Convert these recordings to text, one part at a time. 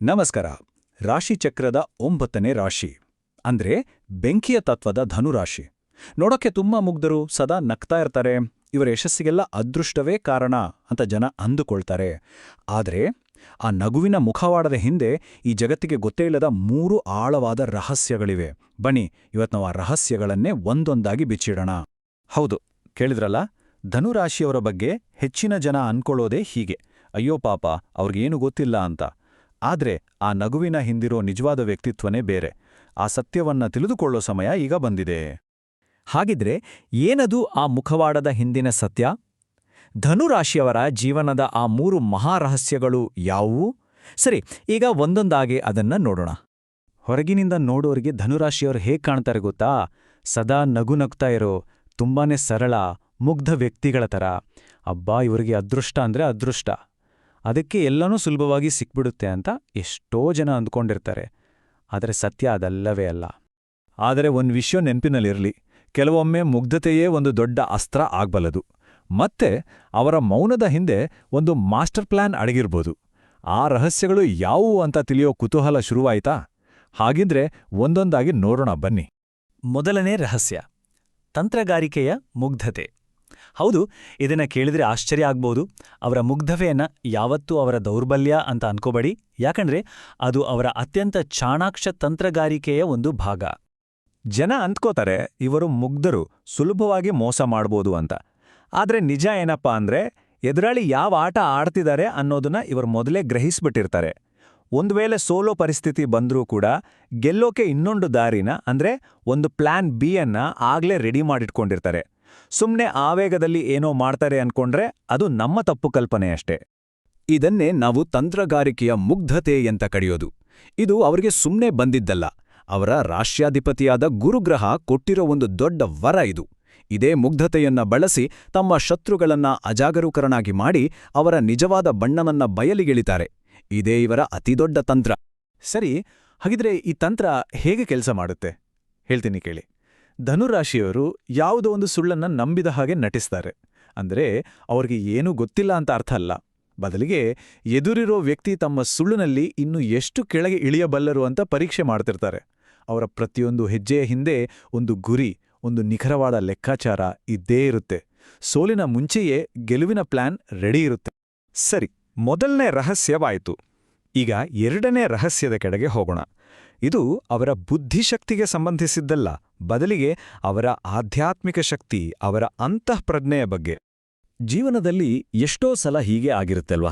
ನಮಸ್ಕಾರ. ರಾಶಿಚಕ್ರದ 9ನೇ ರಾಶಿ ಅಂದ್ರೆ ಬೆಂಕಿಯ ತತ್ವದ ಧನುರಾಶಿ. ನೋಡೋಕೆ ತುಂಬಾ ಮುಗ್ಧರು, ಸದಾ ನಗ್ತಾ ಇರ್ತಾರೆ. ಇವರ ಯಶಸ್ಸಿಗೆಲ್ಲ ಅದೃಷ್ಟವೇ ಕಾರಣ ಅಂತ ಜನ ಅಂದುಕೊಳ್ತಾರೆ. ಆದ್ರೆ ಆ ನಗುವಿನ ಮುಖವಾಡದ ಹಿಂದೆ ಈ ಜಗತ್ತಿಗೆ ಗೊತ್ತೇ ಇಲ್ಲದ 3 ಆಳವಾದ ರಹಸ್ಯಗಳಿವೆ. ಬನ್ನಿ, ಇವತ್ತು ನಾವು ಆ ರಹಸ್ಯಗಳನ್ನೇ ಒಂದೊಂದಾಗಿ ಬಿಚ್ಚಿಡೋಣ. ಹೌದು, ಕೇಳಿದ್ರಲ್ಲ, ಧನುರಾಶಿಯವರ ಬಗ್ಗೆ ಹೆಚ್ಚಿನ ಜನ ಅನ್ಕೊಳ್ಳೋದೇ ಹೀಗೆ: ಅಯ್ಯೋ ಪಾಪ, ಅವ್ರಿಗೇನು ಗೊತ್ತಿಲ್ಲ ಅಂತ. ಆದ್ರೆ ಆ ನಗುವಿನ ಹಿಂದಿರೋ ನಿಜವಾದ ವ್ಯಕ್ತಿತ್ವನೇ ಬೇರೆ. ಆ ಸತ್ಯವನ್ನ ತಿಳಿದುಕೊಳ್ಳೋ ಸಮಯ ಈಗ ಬಂದಿದೆ. ಹಾಗಿದ್ರೆ ಏನದು ಆ ಮುಖವಾಡದ ಹಿಂದಿನ ಸತ್ಯ? ಧನುರಾಶಿಯವರ ಜೀವನದ ಆ 3 ಮಹಾರಹಸ್ಯಗಳು ಯಾವುವು? ಸರಿ, ಈಗ ಒಂದೊಂದಾಗಿ ಅದನ್ನ ನೋಡೋಣ. ಹೊರಗಿನಿಂದ ನೋಡೋರಿಗೆ ಧನುರಾಶಿಯವರು ಹೇಗ್ ಕಾಣ್ತಾರೆ ಗೊತ್ತಾ? ಸದಾ ನಗುನಗ್ತಾ ಇರೋ, ತುಂಬಾನೇ ಸರಳ, ಮುಗ್ಧ ವ್ಯಕ್ತಿಗಳ ಥರ. ಅಬ್ಬಾ, ಇವರಿಗೆ ಅದೃಷ್ಟ ಅಂದ್ರೆ ಅದೃಷ್ಟ, ಅದಕ್ಕೆ ಎಲ್ಲನೂ ಸುಲಭವಾಗಿ ಸಿಕ್ಬಿಡುತ್ತೆ ಅಂತ ಎಷ್ಟೋ ಜನ ಅಂದ್ಕೊಂಡಿರ್ತಾರೆ. ಆದರೆ ಸತ್ಯ ಅದಲ್ಲವೇ ಅಲ್ಲ. ಆದರೆ ಒಂದು ವಿಷಯ ನೆನಪಿನಲ್ಲಿರಲಿ: ಕೆಲವೊಮ್ಮೆ ಮುಗ್ಧತೆಯೇ ಒಂದು ದೊಡ್ಡ ಅಸ್ತ್ರ ಆಗ್ಬಲ್ಲದು. ಮತ್ತೆ ಅವರ ಮೌನದ ಹಿಂದೆ ಒಂದು ಮಾಸ್ಟರ್ ಪ್ಲಾನ್ ಅಡಗಿರ್ಬೋದು. ಆ ರಹಸ್ಯಗಳು ಯಾವುವು ಅಂತ ತಿಳಿಯೋ ಕುತೂಹಲ ಶುರುವಾಯ್ತಾ? ಹಾಗಿದ್ರೆ ಒಂದೊಂದಾಗಿ ನೋಡೋಣ ಬನ್ನಿ. ಮೊದಲನೇ ರಹಸ್ಯ: ತಂತ್ರಗಾರಿಕೆಯ ಮುಗ್ಧತೆ. ಹೌದು, ಇದನ್ನ ಕೇಳಿದ್ರೆ ಆಶ್ಚರ್ಯ ಆಗ್ಬೋದು. ಅವರ ಮುಗ್ಧತೆಯನ್ನ ಯಾವತ್ತೂ ಅವರ ದೌರ್ಬಲ್ಯ ಅಂತ ಅನ್ಕೋಬೇಡಿ, ಯಾಕಂದ್ರೆ ಅದು ಅವರ ಅತ್ಯಂತ ಚಾಣಾಕ್ಷ ತಂತ್ರಗಾರಿಕೆಯ ಒಂದು ಭಾಗ. ಜನ ಅಂದ್ಕೋತಾರೆ ಇವರು ಮುಗ್ಧರು, ಸುಲಭವಾಗಿ ಮೋಸ ಮಾಡ್ಬೋದು ಅಂತ. ಆದ್ರೆ ನಿಜ ಏನಪ್ಪಾ ಅಂದ್ರೆ, ಎದುರಾಳಿ ಯಾವ ಆಟ ಆಡ್ತಿದ್ದಾರೆ ಅನ್ನೋದನ್ನ ಇವರು ಮೊದಲೇ ಗ್ರಹಿಸ್ಬಿಟ್ಟಿರ್ತಾರೆ. ಒಂದು ವೇಳೆ ಸೋಲೋ ಪರಿಸ್ಥಿತಿ ಬಂದ್ರೂ ಕೂಡ ಗೆಲ್ಲೋಕೆ ಇನ್ನೊಂದು ದಾರಿನ, ಅಂದ್ರೆ ಒಂದು ಪ್ಲಾನ್ ಬಿ ಅನ್ನ ಆಗ್ಲೇ ರೆಡಿ ಮಾಡಿಟ್ಕೊಂಡಿರ್ತಾರೆ. ಸುಮ್ನೆ ಆವೇಗದಲ್ಲಿ ಏನೋ ಮಾಡ್ತಾರೆ ಅನ್ಕೊಂಡ್ರೆ ಅದು ನಮ್ಮ ತಪ್ಪು ಕಲ್ಪನೆಯಷ್ಟೇ. ಇದನ್ನೇ ನಾವು ತಂತ್ರಗಾರಿಕೆಯ ಮುಗ್ಧತೆ ಅಂತ ಕರೆಯೋದು. ಇದು ಅವರಿಗೆ ಸುಮ್ನೆ ಬಂದಿದ್ದಲ್ಲ, ಅವರ ರಾಷ್ಟ್ರಾಧಿಪತಿಯಾದ ಗುರುಗ್ರಹ ಕೊಟ್ಟಿರೋ ಒಂದು ದೊಡ್ಡ ವರ ಇದು. ಇದೇ ಮುಗ್ಧತೆಯನ್ನ ಬಳಸಿ ತಮ್ಮ ಶತ್ರುಗಳನ್ನ ಅಜಾಗರೂಕರನಾಗಿ ಮಾಡಿ ಅವರ ನಿಜವಾದ ಬಣ್ಣವನ್ನ ಬಯಲಿಗೆಳಿತಾರೆ. ಇದೇ ಇವರ ಅತಿದೊಡ್ಡ ತಂತ್ರ. ಸರಿ, ಹಾಗಿದ್ರೆ ಈ ತಂತ್ರ ಹೇಗೆ ಕೆಲಸ ಮಾಡುತ್ತೆ ಹೇಳ್ತೀನಿ ಕೇಳಿ. ಧನುರಾಶಿಯವರು ಯಾವುದೋ ಒಂದು ಸುಳ್ಳನ್ನ ನಂಬಿದ ಹಾಗೆ ನಟಿಸ್ತಾರೆ. ಅಂದ್ರೆ ಅವ್ರಿಗೆ ಏನೂ ಗೊತ್ತಿಲ್ಲ ಅಂತ ಅರ್ಥ ಅಲ್ಲ. ಬದಲಿಗೆ ಎದುರಿರೋ ವ್ಯಕ್ತಿ ತಮ್ಮ ಸುಳ್ಳಿನಲ್ಲಿ ಇನ್ನು ಎಷ್ಟು ಕೆಳಗೆ ಇಳಿಯಬಲ್ಲರು ಅಂತ ಪರೀಕ್ಷೆ ಮಾಡ್ತಿರ್ತಾರೆ. ಅವರ ಪ್ರತಿಯೊಂದು ಹೆಜ್ಜೆಯ ಹಿಂದೆ ಒಂದು ಗುರಿ, ಒಂದು ನಿಖರವಾದ ಲೆಕ್ಕಾಚಾರ ಇದ್ದೇ ಇರುತ್ತೆ. ಸೋಲಿನ ಮುಂಚೆಯೇ ಗೆಲುವಿನ ಪ್ಲಾನ್ ರೆಡಿ ಇರುತ್ತೆ. ಸರಿ, ಮೊದಲನೇ ರಹಸ್ಯವಾಯಿತು. ಈಗ ಎರಡನೇ ರಹಸ್ಯದ ಕಡೆಗೆ ಹೋಗೋಣ. ಇದು ಅವರ ಬುದ್ಧಿಶಕ್ತಿಗೆ ಸಂಬಂಧಿಸಿದ್ದಲ್ಲ, ಬದಲಿಗೆ ಅವರ ಆಧ್ಯಾತ್ಮಿಕ ಶಕ್ತಿ, ಅವರ ಅಂತಃಪ್ರಜ್ಞೆಯ ಬಗ್ಗೆ. ಜೀವನದಲ್ಲಿ ಎಷ್ಟೋ ಸಲ ಹೀಗೆ ಆಗಿರುತ್ತಲ್ವಾ?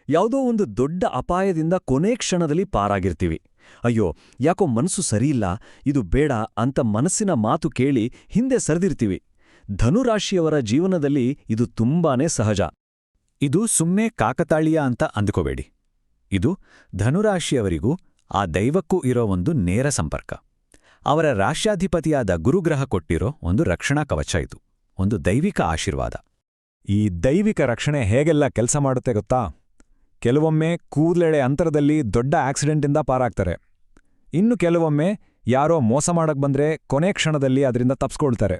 ಯಾವುದೋ ಒಂದು ದೊಡ್ಡ ಅಪಾಯದಿಂದ ಕೊನೇ ಕ್ಷಣದಲ್ಲಿ ಪಾರಾಗಿರ್ತೀವಿ. ಅಯ್ಯೋ, ಯಾಕೋ ಮನಸ್ಸು ಸರಿಯಿಲ್ಲ, ಇದು ಬೇಡ ಅಂತ ಮನಸ್ಸಿನ ಮಾತು ಕೇಳಿ ಹಿಂದೆ ಸರಿದಿರ್ತೀವಿ. ಧನುರಾಶಿಯವರ ಜೀವನದಲ್ಲಿ ಇದು ತುಂಬಾನೇ ಸಹಜ. ಇದು ಸುಮ್ಮನೆ ಕಾಕತಾಳೀಯ ಅಂತ ಅಂದುಕೋಬೇಡಿ. ಇದು ಧನುರಾಶಿಯವರಿಗೂ ಆ ದೈವಕ್ಕೂ ಇರೋ ಒಂದು ನೇರ ಸಂಪರ್ಕ. ಅವರ ರಾಷ್ಟ್ರಾಧಿಪತಿಯಾದ ಗುರುಗ್ರಹ ಕೊಟ್ಟಿರೋ ಒಂದು ರಕ್ಷಣಾ ಕವಚ ಇದು, ಒಂದು ದೈವಿಕ ಆಶೀರ್ವಾದ. ಈ ದೈವಿಕ ರಕ್ಷಣೆ ಹೇಗೆಲ್ಲ ಕೆಲಸ ಮಾಡುತ್ತೆ ಗೊತ್ತಾ? ಕೆಲವೊಮ್ಮೆ ಕೂದಲೆಳೆ ಅಂತರದಲ್ಲಿ ದೊಡ್ಡ ಆಕ್ಸಿಡೆಂಟಿಂದ ಪಾರಾಗ್ತಾರೆ. ಇನ್ನು ಕೆಲವೊಮ್ಮೆ ಯಾರೋ ಮೋಸ ಮಾಡಕ್ ಬಂದ್ರೆ ಕೊನೆ ಕ್ಷಣದಲ್ಲಿ ಅದರಿಂದ ತಪ್ಸ್ಕೊಳ್ತಾರೆ.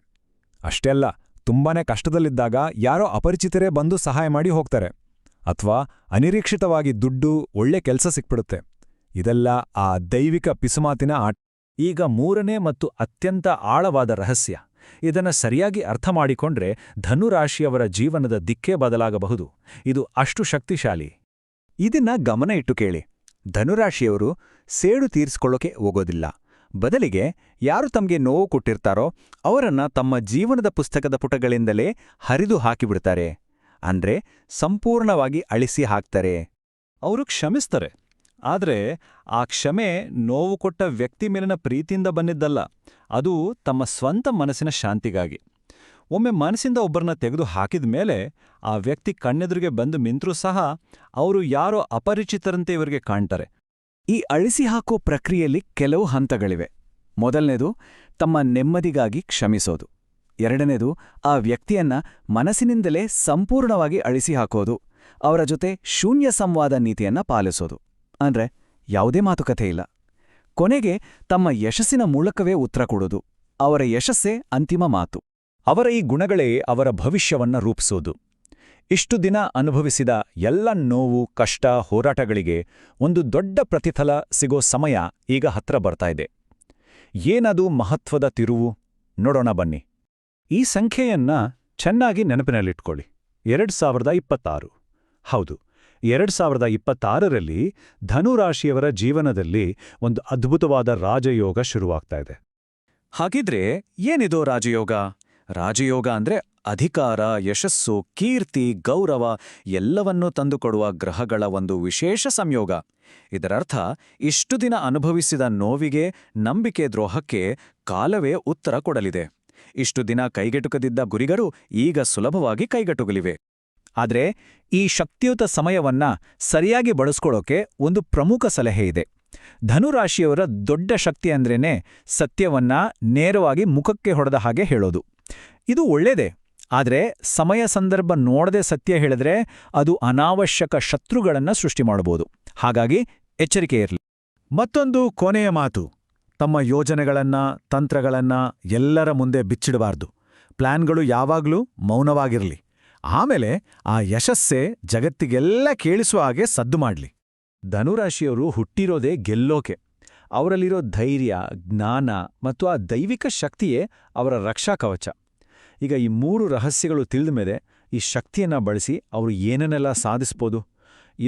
ಅಷ್ಟೇ ಅಲ್ಲ, ತುಂಬಾನೇ ಕಷ್ಟದಲ್ಲಿದ್ದಾಗ ಯಾರೋ ಅಪರಿಚಿತರೇ ಬಂದು ಸಹಾಯ ಮಾಡಿ ಹೋಗ್ತಾರೆ. ಅಥವಾ ಅನಿರೀಕ್ಷಿತವಾಗಿ ದುಡ್ಡು, ಒಳ್ಳೆ ಕೆಲಸ ಸಿಕ್ಬಿಡುತ್ತೆ. ಇದೆಲ್ಲ ಆ ದೈವಿಕ ಪಿಸುಮಾತಿನ ಆಟ. ಈಗ ಮೂರನೇ ಮತ್ತು ಅತ್ಯಂತ ಆಳವಾದ ರಹಸ್ಯ. ಇದನ್ನ ಸರಿಯಾಗಿ ಅರ್ಥ ಮಾಡಿಕೊಂಡ್ರೆ ಧನುರಾಶಿಯವರ ಜೀವನದ ದಿಕ್ಕೇ ಬದಲಾಗಬಹುದು. ಇದು ಅಷ್ಟು ಶಕ್ತಿಶಾಲಿ. ಇದನ್ನ ಗಮನ ಇಟ್ಟು ಕೇಳಿ. ಧನುರಾಶಿಯವರು ಸೇಡು ತೀರಿಸ್ಕೊಳ್ಳೋಕೆ ಹೋಗೋದಿಲ್ಲ. ಬದಲಿಗೆ ಯಾರು ತಮಗೆ ನೋವು ಕೊಟ್ಟಿರ್ತಾರೋ ಅವರನ್ನ ತಮ್ಮ ಜೀವನದ ಪುಸ್ತಕದ ಪುಟಗಳಿಂದಲೇ ಹರಿದು ಹಾಕಿಬಿಡ್ತಾರೆ. ಅಂದ್ರೆ ಸಂಪೂರ್ಣವಾಗಿ ಅಳಿಸಿ ಹಾಕ್ತಾರೆ. ಅವರು ಕ್ಷಮಿಸ್ತಾರೆ, ಆದ್ರೆ ಆ ಕ್ಷಮೆ ನೋವು ಕೊಟ್ಟ ವ್ಯಕ್ತಿ ಮೇಲಿನ ಪ್ರೀತಿಯಿಂದ ಬಂದಿದ್ದಲ್ಲ, ಅದು ತಮ್ಮ ಸ್ವಂತ ಮನಸ್ಸಿನ ಶಾಂತಿಗಾಗಿ. ಒಮ್ಮೆ ಮನಸ್ಸಿಂದ ಒಬ್ಬರನ್ನ ತೆಗೆದು ಹಾಕಿದ ಮೇಲೆ ಆ ವ್ಯಕ್ತಿ ಕಣ್ಣೆದುರಿಗೆ ಬಂದು ನಿಂತರೂ ಸಹ ಅವರು ಯಾರೋ ಅಪರಿಚಿತರಂತೆ ಇವರಿಗೆ ಕಾಣ್ತಾರೆ. ಈ ಅಳಿಸಿ ಹಾಕೋ ಪ್ರಕ್ರಿಯೆಯಲ್ಲಿ ಕೆಲವು ಹಂತಗಳಿವೆ. ಮೊದಲನೇದು ತಮ್ಮ ನೆಮ್ಮದಿಗಾಗಿ ಕ್ಷಮಿಸೋದು. ಎರಡನೇದು ಆ ವ್ಯಕ್ತಿಯನ್ನ ಮನಸ್ಸಿನಿಂದಲೇ ಸಂಪೂರ್ಣವಾಗಿ ಅಳಿಸಿ ಹಾಕೋದು. ಅವರ ಜೊತೆ ಶೂನ್ಯ ಸಂವಾದ ನೀತಿಯನ್ನ ಪಾಲಿಸೋದು. ಅಂದ್ರೆ ಯಾವುದೇ ಮಾತುಕತೆ ಇಲ್ಲ. ಕೊನೆಗೆ ತಮ್ಮ ಯಶಸ್ಸಿನ ಮೂಲಕವೇ ಉತ್ತರ ಕೊಡೋದು. ಅವರ ಯಶಸ್ಸೇ ಅಂತಿಮ ಮಾತು. ಅವರ ಈ ಗುಣಗಳೇ ಅವರ ಭವಿಷ್ಯವನ್ನ ರೂಪಿಸೋದು. ಇಷ್ಟು ದಿನ ಅನುಭವಿಸಿದ ಎಲ್ಲ ನೋವು ಕಷ್ಟ ಹೋರಾಟಗಳಿಗೆ ಒಂದು ದೊಡ್ಡ ಪ್ರತಿಫಲ ಸಿಗೋ ಸಮಯ ಈಗ ಹತ್ರ ಬರ್ತಾ ಇದೆ. ಏನದು ಮಹತ್ವದ ತಿರುವು? ನೋಡೋಣ ಬನ್ನಿ. ಈ ಸಂಖ್ಯೆಯನ್ನ ಚೆನ್ನಾಗಿ ನೆನಪಿನಲ್ಲಿಟ್ಕೊಳ್ಳಿ. 2026. ಹೌದು, 2026ರಲ್ಲಿ ಧನುರಾಶಿಯವರ ಜೀವನದಲ್ಲಿ ಒಂದು ಅದ್ಭುತವಾದ ರಾಜಯೋಗ ಶುರುವಾಗ್ತಾ ಇದೆ. ಹಾಗಿದ್ರೆ ಏನಿದೋ ರಾಜಯೋಗ? ರಾಜಯೋಗ ಅಂದ್ರೆ ಅಧಿಕಾರ, ಯಶಸ್ಸು, ಕೀರ್ತಿ, ಗೌರವ ಎಲ್ಲವನ್ನೂ ತಂದುಕೊಡುವ ಗ್ರಹಗಳ ಒಂದು ವಿಶೇಷ ಸಂಯೋಗ. ಇದರರ್ಥ ಇಷ್ಟು ದಿನ ಅನುಭವಿಸಿದ ನೋವಿಗೆ, ನಂಬಿಕೆ ದ್ರೋಹಕ್ಕೆ ಕಾಲವೇ ಉತ್ತರ ಕೊಡಲಿದೆ. ಇಷ್ಟು ದಿನ ಕೈಗೆಟುಕದಿದ್ದ ಗುರಿಗಳು ಈಗ ಸುಲಭವಾಗಿ ಕೈಗೆಟುಕಲಿವೆ. ಆದ್ರೆ ಈ ಶಕ್ತಿಯುತ ಸಮಯವನ್ನ ಸರಿಯಾಗಿ ಬಳಸ್ಕೊಳ್ಳೋಕೆ ಒಂದು ಪ್ರಮುಖ ಸಲಹೆ ಇದೆ. ಧನುರಾಶಿಯವರ ದೊಡ್ಡ ಶಕ್ತಿ ಅಂದ್ರೇನೆ ಸತ್ಯವನ್ನ ನೇರವಾಗಿ ಮುಖಕ್ಕೆ ಹೊಡೆದ ಹಾಗೆ ಹೇಳೋದು. ಇದು ಒಳ್ಳೇದೇ, ಆದ್ರೆ ಸಮಯ ಸಂದರ್ಭ ನೋಡದೆ ಸತ್ಯ ಹೇಳಿದ್ರೆ ಅದು ಅನಾವಶ್ಯಕ ಶತ್ರುಗಳನ್ನ ಸೃಷ್ಟಿ ಮಾಡಬಹುದು. ಹಾಗಾಗಿ ಎಚ್ಚರಿಕೆ ಇರಲಿ. ಮತ್ತೊಂದು ಕೊನೆಯ ಮಾತು: ತಮ್ಮ ಯೋಜನೆಗಳನ್ನ, ತಂತ್ರಗಳನ್ನ ಎಲ್ಲರ ಮುಂದೆ ಬಿಚ್ಚಿಡಬಾರ್ದು. ಪ್ಲಾನ್ಗಳು ಯಾವಾಗ್ಲೂ ಮೌನವಾಗಿರಲಿ. ಆಮೇಲೆ ಆ ಯಶಸ್ಸೇ ಜಗತ್ತಿಗೆಲ್ಲ ಕೇಳಿಸುವ ಹಾಗೆ ಸದ್ದು ಮಾಡ್ಲಿ. ಧನುರಾಶಿಯವರು ಹುಟ್ಟಿರೋದೇ ಗೆಲ್ಲೋಕೆ. ಅವರಲ್ಲಿರೋ ಧೈರ್ಯ, ಜ್ಞಾನ ಮತ್ತು ಆ ದೈವಿಕ ಶಕ್ತಿಯೇ ಅವರ ರಕ್ಷಾ ಕವಚ. ಈಗ ಈ 3 ರಹಸ್ಯಗಳು ತಿಳಿದ ಮೇಲೆ ಈ ಶಕ್ತಿಯನ್ನ ಬಳಸಿ ಅವರು ಏನನ್ನೆಲ್ಲ ಸಾಧಿಸ್ಬೋದು?